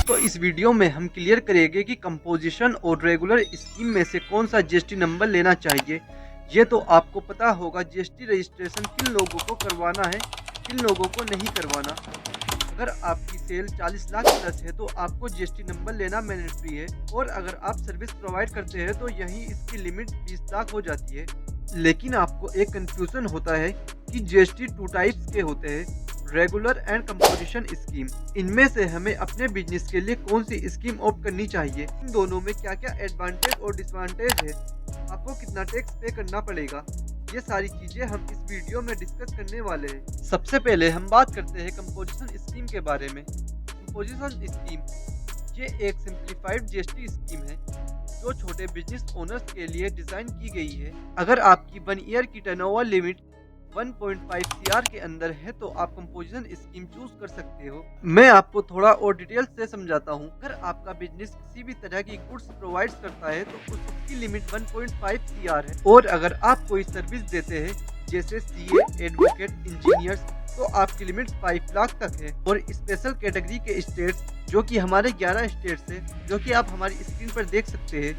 दोस्तों इस वीडियो में हम क्लियर करेंगे कि कंपोजिशन और रेगुलर स्कीम में से कौन सा जीएसटी नंबर लेना चाहिए। ये तो आपको पता होगा जीएसटी रजिस्ट्रेशन किन लोगों को करवाना है, किन लोगों को नहीं करवाना। अगर आपकी सेल 40 लाख प्लस है तो आपको जीएसटी नंबर लेना मैंडेटरी है, और अगर आप सर्विस प्रोवाइड करते हैं तो यही इसकी लिमिट 20 लाख हो जाती है। लेकिन आपको एक कंफ्यूजन होता है कि जीएसटी 2 टाइप्स के होते हैं, रेगुलर एंड कंपोजिशन स्कीम। इनमें से हमें अपने बिजनेस के लिए कौन सी स्कीम ऑप्ट करनी चाहिए, इन दोनों में क्या क्या एडवांटेज और डिसएडवांटेज है, आपको कितना टैक्स पे करना पड़ेगा, ये सारी चीजें हम इस वीडियो में डिस्कस करने वाले हैं। सबसे पहले हम बात करते हैं कंपोजिशन स्कीम के बारे में। कंपोजिशन स्कीम ये एक सिंप्लीफाइड जीएसटी स्कीम है जो छोटे बिजनेस ओनर्स के लिए डिजाइन की गई है। अगर आपकी 1 ईयर की टर्नओवर लिमिट 1.5 CR के अंदर है तो आप कंपोजिशन स्कीम चूज कर सकते हो। मैं आपको थोड़ा और डिटेल से समझाता हूँ। अगर आपका बिजनेस किसी भी तरह की गुड्स प्रोवाइड करता है तो उसकी लिमिट 1.5 CR है, और अगर आप कोई सर्विस देते हैं जैसे CA, एडवोकेट, इंजीनियर्स, तो आपकी लिमिट 5 लाख तक है। और स्पेशल कैटेगरी के स्टेट्स जो कि हमारे 11 स्टेट्स है, जो कि आप हमारी स्क्रीन पर देख सकते हैं,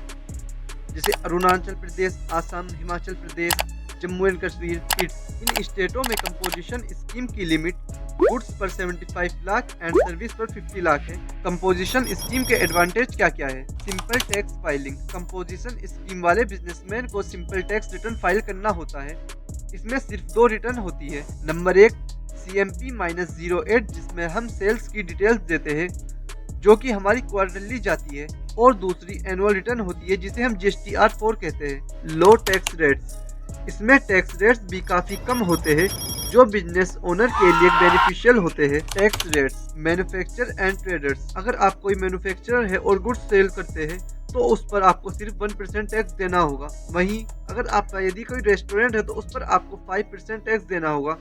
जैसे अरुणाचल प्रदेश, आसाम, हिमाचल प्रदेश, जम्मू एंड कश्मीर, इन स्टेटों में कंपोजिशन स्कीम की लिमिट गुड्स पर 75 लाख एंड सर्विस पर 50 लाख है। कंपोजिशन स्कीम के एडवांटेज क्या क्या है? Simple tax filing. Composition scheme वाले बिजनेसमैन को सिंपल टैक्स रिटर्न फाइल करना होता है। इसमें सिर्फ 2 रिटर्न होती है। नंबर 1 CMP-08 जिसमें हम सेल्स की डिटेल्स देते हैं जो कि हमारी क्वार्टरली जाती है, और दूसरी एनुअल रिटर्न होती है जिसे हम GSTR-4 कहते हैं। लो टैक्स रेट्स। इसमें टैक्स रेट्स भी काफी कम होते हैं जो बिजनेस ओनर के लिए बेनिफिशियल होते हैं। Tax rates manufacture and traders. अगर आप कोई मैन्युफैक्चरर है और गुड्स सेल करते हैं तो उस पर आपको सिर्फ 1% टैक्स देना होगा। वहीं अगर आपका यदि कोई रेस्टोरेंट है तो उस पर आपको 5% टैक्स देना होगा।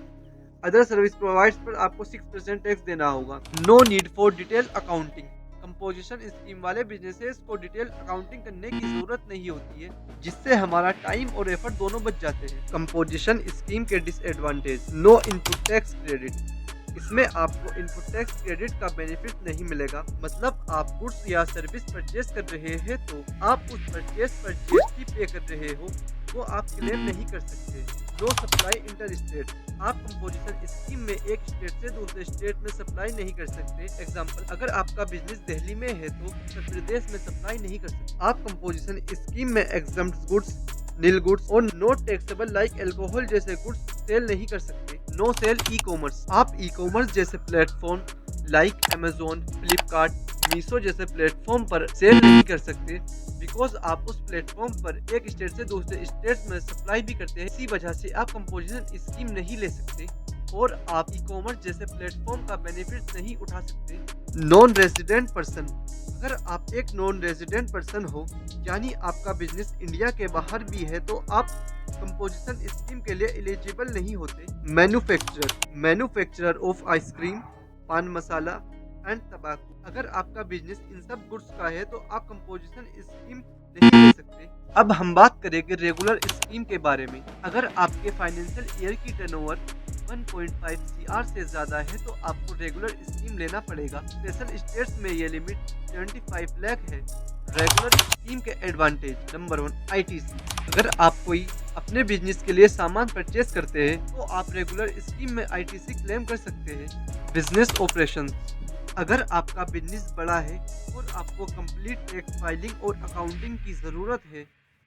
अदर सर्विस प्रोवाइडर्स पर आपको 6% टैक्स देना होगा। No need for detail accounting. Composition scheme वाले बिजनेसेस को डिटेल अकाउंटिंग करने की जरूरत नहीं होती है, जिससे हमारा टाइम और एफर्ट दोनों बच जाते हैं। कंपोजिशन स्कीम के disadvantage. No input tax credit. इसमें आपको इनपुट टैक्स क्रेडिट का बेनिफिट नहीं मिलेगा। मतलब आप गुड्स या सर्विस परचेज कर रहे हैं तो आप उस परचेज पर जीएसटी पे कर रहे हो, वो आप क्लेम नहीं कर सकते। No supply inter state. आप कंपोजिशन स्कीम में एक स्टेट से दूसरे स्टेट में सप्लाई नहीं कर सकते। एग्जांपल, अगर आपका बिजनेस दिल्ली में है तो उत्तर प्रदेश में सप्लाई नहीं कर सकते। आप कंपोजिशन स्कीम में एग्जम्प्ट गुड्स, नील गुड्स और नॉट टैक्सेबल लाइक अल्कोहल जैसे गुड्स सेल नहीं कर सकते। No sale e commerce. आप ई कॉमर्स जैसे platform like Amazon, Flipkart, Meesho जैसे प्लेटफॉर्म पर सेल नहीं कर सकते, बिकॉज आप उस प्लेटफॉर्म पर एक स्टेट से दूसरे स्टेट में सप्लाई भी करते हैं। इसी वजह से आप कंपोजिशन स्कीम नहीं ले सकते और आप ई कॉमर्स जैसे प्लेटफॉर्म का बेनिफिट नहीं उठा सकते। Non resident person. अगर आप एक नॉन रेजिडेंट पर्सन हो, यानी आपका बिजनेस इंडिया के बाहर भी है, तो आप कंपोजिशन स्कीम के लिए एलिजिबल नहीं होते। मैन्युफैक्चरर ऑफ आइसक्रीम, पान मसाला एंड तंबाकू। अगर आपका बिजनेस इन सब गुड्स का है तो आप कंपोजिशन स्कीम नहीं ले सकते। अब हम बात करेंगे रेगुलर स्कीम के बारे में। अगर आपके फाइनेंशियल ईयर की टर्नओवर 1.5 CR से ज्यादा है तो आपको रेगुलर स्कीम लेना पड़ेगा। स्पेशल स्टेट्स में ये लिमिट 75 लाख है। रेगुलर स्कीम के एडवांटेज। Number 1 ITC। अगर आप कोई अपने बिजनेस के लिए सामान परचेज करते हैं तो आप रेगुलर स्कीम में ITC क्लेम कर सकते हैं। Business operation. अगर आपका बिजनेस बड़ा है और आपको कंप्लीट टैक्स फाइलिंग और अकाउंटिंग की जरूरत है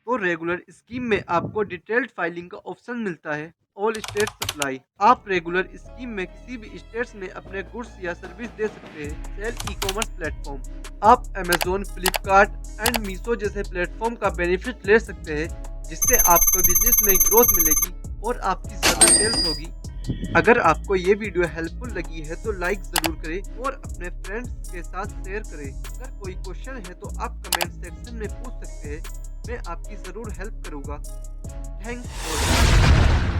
तो रेगुलर स्कीम में आपको डिटेल्ड फाइलिंग का ऑप्शन मिलता है। All state supply. आप रेगुलर स्कीम में किसी भी स्टेट्स में अपने गुड्स या सर्विस दे सकते हैं। Sale e commerce platform. आप अमेजोन, फ्लिपकार्ट एंड मीशो जैसे प्लेटफॉर्म का बेनिफिट ले सकते हैं, जिससे आपको बिजनेस में ग्रोथ मिलेगी और आपकी ज्यादा सेल्स होगी। अगर आपको ये वीडियो हेल्पफुल लगी है तो लाइक जरूर करें और अपने फ्रेंड्स के साथ शेयर करें। अगर कोई क्वेश्चन है तो आप कमेंट सेक्शन में पूछ सकते हैं, मैं आपकी जरूर हेल्प करूंगा। Thanks for